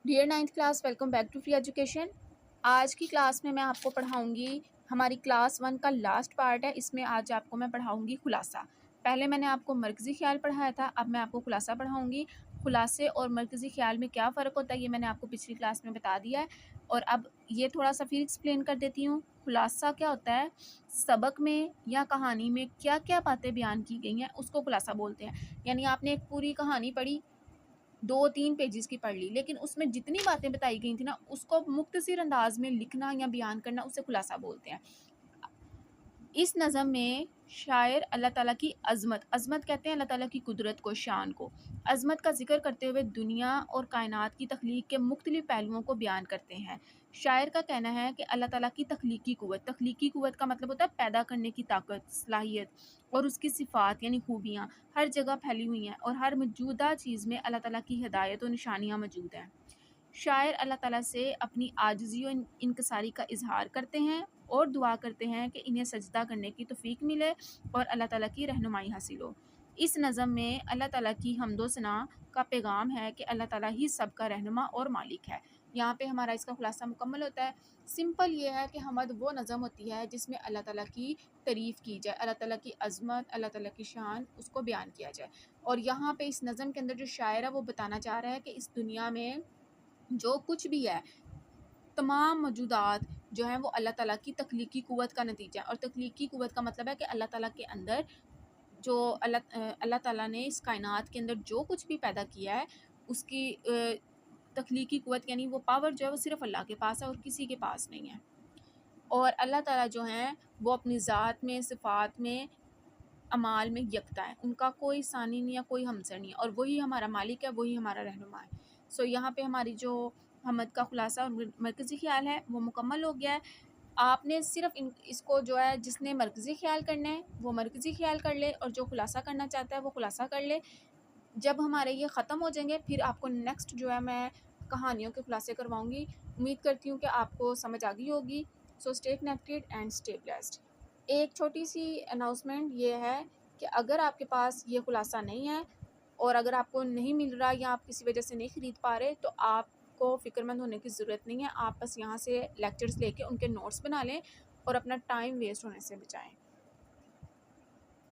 Dear 9th class, welcome back to free education. आज की class में मैं आपको पढ़ाऊंगी, हमारी क्लास 1 का लास्ट पार्ट है। इसमें आज आपको मैं पढ़ाऊंगी खुलासा। पहले मैंने आपको मरकज़ी ख्याल पढ़ाया था, अब मैं आपको खुलासा पढ़ाऊंगी। खुलासे और मरकज़ी ख्याल में क्या फ़र्क होता है ये मैंने आपको पिछली क्लास में बता दिया है, और अब ये थोड़ा सा फिर एक्सप्लेन कर देती हूँ। खुलासा क्या होता है? सबक में या कहानी में क्या क्या बातें बयान की गई हैं उसको खुलासा बोलते हैं। यानी आपने एक पूरी कहानी पढ़ी, 2-3 पेजेस की पढ़ ली, लेकिन उसमें जितनी बातें बताई गई थी ना, उसको मुख्तसर अंदाज में लिखना या बयान करना, उसे खुलासा बोलते हैं। इस नज़म में शायर अल्लाह ताला की अज़मत कहते हैं अल्लाह ताला की कुदरत को, शान को। अज़मत का ज़िक्र करते हुए दुनिया और कायनात की तख्लीक के मुख्तलिफ़ पहलुओं को बयान करते हैं। शायर का कहना है कि अल्लाह ताला की तख्लीकी कुव्वत का मतलब होता है पैदा करने की ताकत, सलाहियत, और उसकी सिफ़ात यानी खूबियाँ हर जगह फैली हुई हैं, और हर मौजूदा चीज़ में अल्लाह ताला की हिदायत और निशानियाँ मौजूद हैं। शायर अल्लाह ताला से अपनी आजिज़ी और इनकिसारी का इजहार करते हैं और दुआ करते हैं कि इन्हें सजदा करने की तौफीक मिले और अल्लाह ताला की रहनुमाई हासिल हो। इस नज़म में अल्लाह ताला की हम्दो सना का पैगाम है कि अल्लाह ताला ही सबका रहनुमा और मालिक है। यहाँ पे हमारा इसका खुलासा मुकम्मल होता है। सिंपल ये है कि हमद वो नज़म होती है जिसमें अल्लाह ताला की तारीफ़ की जाए, अल्लाह ताला की अज़मत, अल्लाह ताला की शान, उसको बयान किया जाए। और यहाँ पे इस नज़म के अंदर जो शायर है वो बताना चाह रहा है कि इस दुनिया में जो कुछ भी है, तमाम मौजूदात जो हैं वो अल्लाह ताला की तख्लीकी कुव्वत का नतीजा है। और तख्लीकी कुव्वत का मतलब है कि अल्लाह ताला के अंदर जो अल्लाह ताला ने इस कायनात के अंदर जो कुछ भी पैदा किया है, उसकी तख्लीकी कुव्वत यानी वो पावर जो है वो सिर्फ़ अल्लाह के पास है और किसी के पास नहीं है। और अल्लाह ताला जो हैं वो अपनी ज़ात में, सिफ़ात में, अमाल में यकता है। उनका कोई सानी नहीं है, कोई हमसर नहीं है, और वही हमारा मालिक है, वही हमारा रहनुमा है। सो यहाँ पे हमारी जो हमद का खुलासा और मरकज़ी ख़्याल है वो मुकम्मल हो गया है। आपने सिर्फ़ इसको जो है, जिसने मरकज़ी ख़्याल करना है वो मरकज़ी ख़्याल कर ले, और जो खुलासा करना चाहता है वो खुलासा कर ले। जब हमारे ये ख़त्म हो जाएंगे फिर आपको नेक्स्ट जो है मैं कहानियों के खुलासे करवाऊँगी। उम्मीद करती हूँ कि आपको समझ आ गई होगी। So stay connected and stay blessed. एक छोटी सी अनाउंसमेंट ये है कि अगर आपके पास ये खुलासा नहीं है, और अगर आपको नहीं मिल रहा या आप किसी वजह से नहीं ख़रीद पा रहे, तो आपको फ़िक्रमंद होने की ज़रूरत नहीं है। आप बस यहाँ से लेक्चर्स लेके उनके नोट्स बना लें और अपना टाइम वेस्ट होने से बचाएँ।